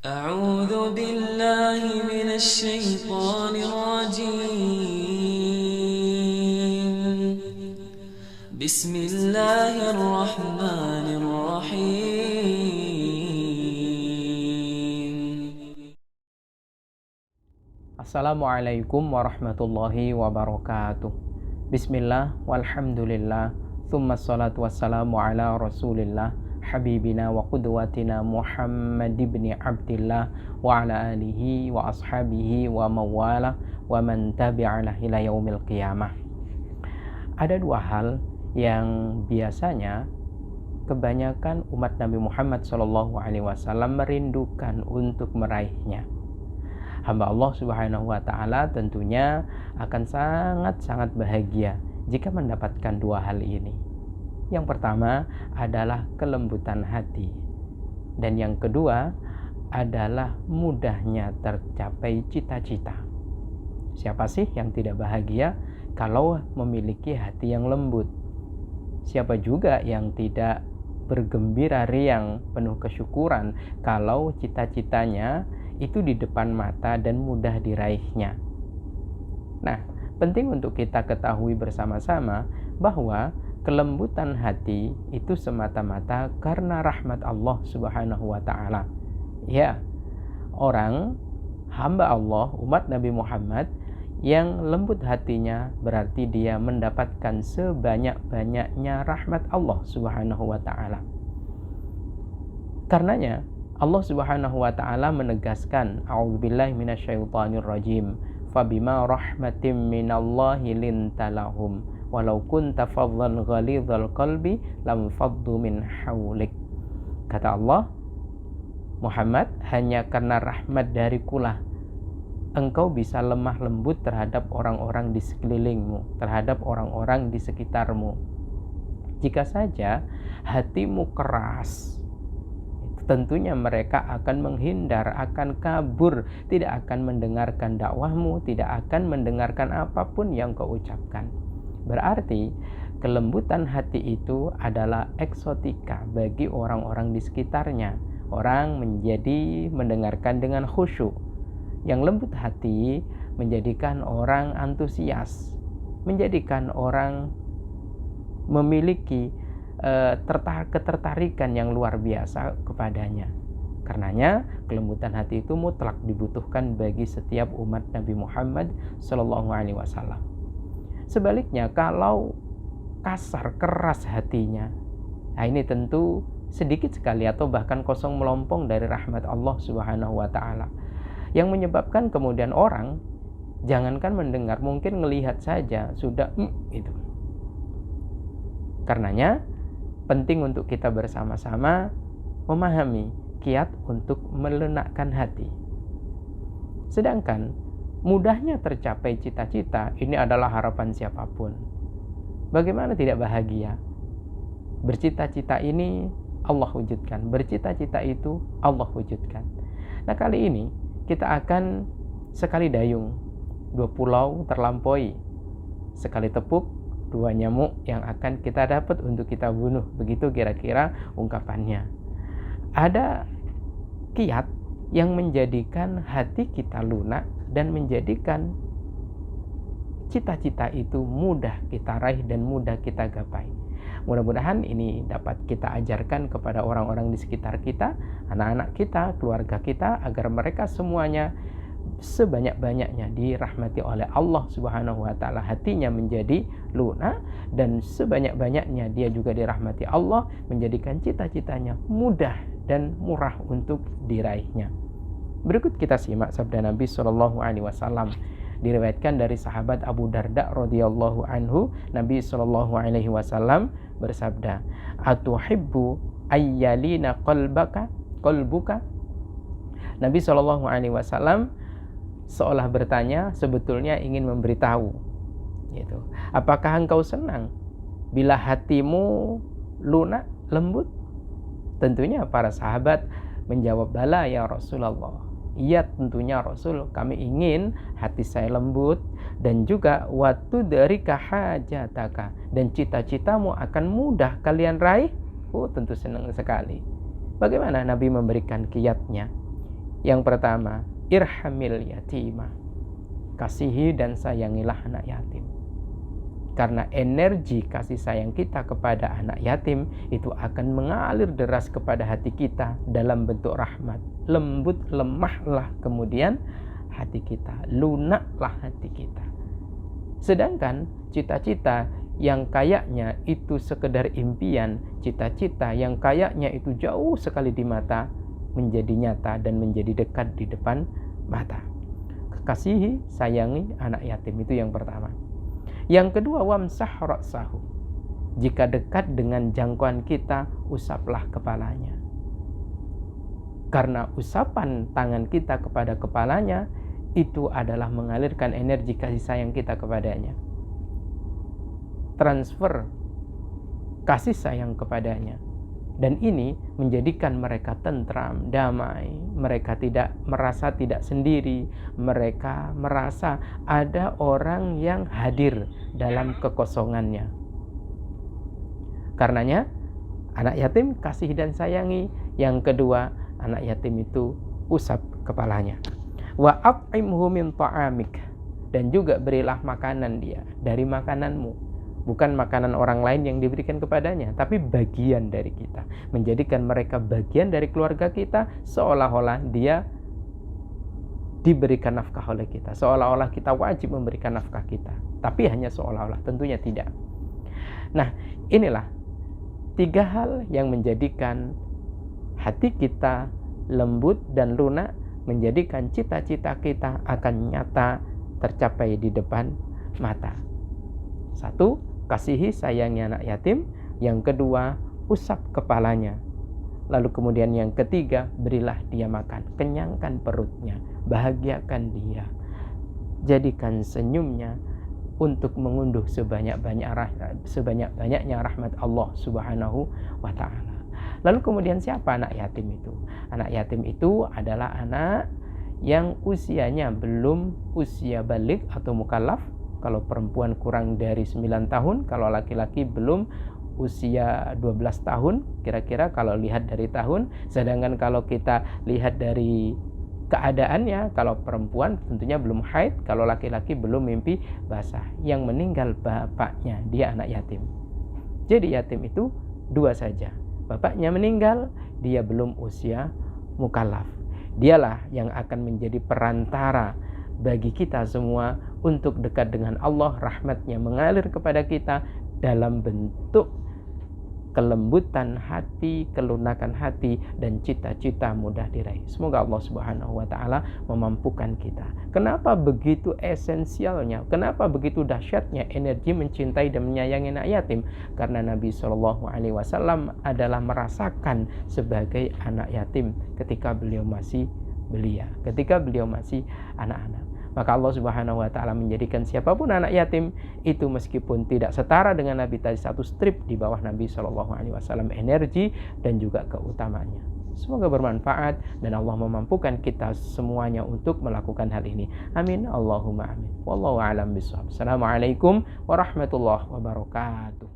أعوذ بالله من الشيطان الرجيم بسم الله الرحمن الرحيم. Assalamualaikum warahmatullahi wabarakatuh. Bismillah walhamdulillah Thumma salatu wassalamu ala rasulillah Habibina wa qudwatina Muhammad ibn Abdillah Wa ala alihi wa ashabihi wa mawala Wa man tabi'alah ila yaumil qiyamah. Ada dua hal yang biasanya kebanyakan umat Nabi Muhammad SAW merindukan untuk meraihnya. Hamba Allah Subhanahu wa Ta'ala tentunya akan sangat-sangat bahagia jika mendapatkan dua hal ini. Yang pertama adalah kelembutan hati, dan yang kedua adalah mudahnya tercapai cita-cita. Siapa sih yang tidak bahagia kalau memiliki hati yang lembut? Siapa juga yang tidak bergembira riang penuh kesyukuran kalau cita-citanya itu di depan mata dan mudah diraihnya. Nah, penting untuk kita ketahui bersama-sama bahwa kelembutan hati itu semata-mata karena rahmat Allah Subhanahu wa Ta'ala. Ya, orang hamba Allah, umat Nabi Muhammad yang lembut hatinya berarti dia mendapatkan sebanyak-banyaknya rahmat Allah Subhanahu wa Ta'ala. Karenanya Allah Subhanahu wa Ta'ala menegaskan, a'udzubillahi minasyaitonir rajim, fabima rahmatim minallahi lintalahum walau kunta faddan ghalidhal qalbi lam faddu min haulik. Kata Allah, Muhammad, hanya karena rahmat darikulah engkau bisa lemah lembut terhadap orang-orang di sekelilingmu, terhadap orang-orang di sekitarmu. Jika saja hatimu keras, tentunya mereka akan menghindar, akan kabur, tidak akan mendengarkan dakwahmu, tidak akan mendengarkan apapun yang kau ucapkan. Berarti kelembutan hati itu adalah eksotika bagi orang-orang di sekitarnya. Orang menjadi mendengarkan dengan khusyuk. Yang lembut hati menjadikan orang antusias, menjadikan orang memiliki ketertarikan yang luar biasa kepadanya. Karenanya kelembutan hati itu mutlak dibutuhkan bagi setiap umat Nabi Muhammad SAW. Sebaliknya kalau kasar, keras hatinya, nah ini tentu sedikit sekali atau bahkan kosong melompong dari rahmat Allah Subhanahu wa Ta'ala, yang menyebabkan kemudian orang jangankan mendengar, mungkin melihat saja sudah itu. Karenanya penting untuk kita bersama-sama memahami kiat untuk melunakkan hati. Sedangkan mudahnya tercapai cita-cita ini adalah harapan siapapun. Bagaimana tidak bahagia? Bercita-cita ini Allah wujudkan, bercita-cita itu Allah wujudkan. Nah, kali ini kita akan sekali dayung, dua pulau terlampaui, sekali tepuk, dua nyamuk yang akan kita dapat untuk kita bunuh. Begitu kira-kira ungkapannya. Ada kiat yang menjadikan hati kita lunak dan menjadikan cita-cita itu mudah kita raih dan mudah kita gapai. Mudah-mudahan ini dapat kita ajarkan kepada orang-orang di sekitar kita, anak-anak kita, keluarga kita, agar mereka semuanya sebanyak-banyaknya dirahmati oleh Allah Subhanahu wa Ta'ala, hatinya menjadi lunak, dan sebanyak-banyaknya dia juga dirahmati Allah, menjadikan cita-citanya mudah dan murah untuk diraihnya. Berikut kita simak sabda Nabi SAW. Diriwayatkan dari sahabat Abu Darda radhiyallahu anhu, Nabi SAW bersabda, "Atuhibbu ayyalina qalbuka?" Nabi SAW seolah bertanya, sebetulnya ingin memberitahu, gitu. Apakah engkau senang bila hatimu lunak, lembut? Tentunya para sahabat menjawab, "Bala ya Rasulullah." Iya, tentunya Rasul, kami ingin hati saya lembut, dan juga waktu dari kahajataka, dan cita-citamu akan mudah kalian raih. Oh, tentu senang sekali. Bagaimana Nabi memberikan kiatnya? Yang pertama, irhamil yatima. Kasihi dan sayangilah anak yatim. Karena energi kasih sayang kita kepada anak yatim itu akan mengalir deras kepada hati kita dalam bentuk rahmat. Lembut, lemahlah kemudian hati kita, lunaklah hati kita. Sedangkan cita-cita yang kayaknya itu sekedar impian, cita-cita yang kayaknya itu jauh sekali di mata, menjadi nyata dan menjadi dekat di depan mata. Kasihi, sayangi anak yatim, itu yang pertama. Yang kedua, wamsah ra'sahu. Jika dekat dengan jangkauan kita, usaplah kepalanya. Karena usapan tangan kita kepada kepalanya itu adalah mengalirkan energi kasih sayang kita kepadanya. Transfer kasih sayang kepadanya. Dan ini menjadikan mereka tentram, damai. Mereka merasa tidak sendiri. Mereka merasa ada orang yang hadir dalam kekosongannya. Karenanya, anak yatim kasih dan sayangi. Yang kedua, anak yatim itu usap kepalanya. Wa at'imhu min ta'amik. Dan juga berilah makanan dia dari makananmu. Bukan makanan orang lain yang diberikan kepadanya, tapi bagian dari kita. Menjadikan mereka bagian dari keluarga kita, seolah-olah dia diberikan nafkah oleh kita. Seolah-olah kita wajib memberikan nafkah kita. Tapi hanya seolah-olah, tentunya tidak. Nah, inilah 3 hal yang menjadikan hati kita lembut dan lunak, menjadikan cita-cita kita akan nyata tercapai di depan mata. 1, kasihi sayangi anak yatim. Yang kedua, usap kepalanya. Lalu kemudian yang ketiga, berilah dia makan, kenyangkan perutnya, bahagiakan dia, jadikan senyumnya untuk mengunduh sebanyak-banyaknya rahmat Allah Subhanahu wa ta'ala. Lalu kemudian siapa anak yatim itu? Anak yatim itu adalah anak yang usianya belum usia balik atau mukallaf. Kalau perempuan kurang dari 9 tahun, kalau laki-laki belum usia 12 tahun, kira-kira kalau lihat dari tahun. Sedangkan kalau kita lihat dari keadaannya, kalau perempuan tentunya belum haid, kalau laki-laki belum mimpi basah. Yang meninggal bapaknya, dia anak yatim. Jadi yatim itu 2 saja. Bapaknya meninggal, dia belum usia mukallaf. Dialah yang akan menjadi perantara bagi kita semua untuk dekat dengan Allah, rahmatnya mengalir kepada kita dalam bentuk kelembutan hati, kelunakan hati, dan cita-cita mudah diraih. Semoga Allah Subhanahu wa ta'ala memampukan kita. Kenapa begitu esensialnya, kenapa begitu dahsyatnya energi mencintai dan menyayangi anak yatim? Karena Nabi SAW adalah merasakan sebagai anak yatim ketika beliau masih belia, ketika beliau masih anak-anak. Maka Allah Subhanahu wa ta'ala menjadikan siapapun anak yatim itu meskipun tidak setara dengan Nabi tadi, 1 strip di bawah Nabi SAW energi dan juga keutamaannya. Semoga bermanfaat dan Allah memampukan kita semuanya untuk melakukan hal ini. Amin. Allahumma amin. Wallahu a'lam bishawab. Assalamualaikum warahmatullahi wabarakatuh.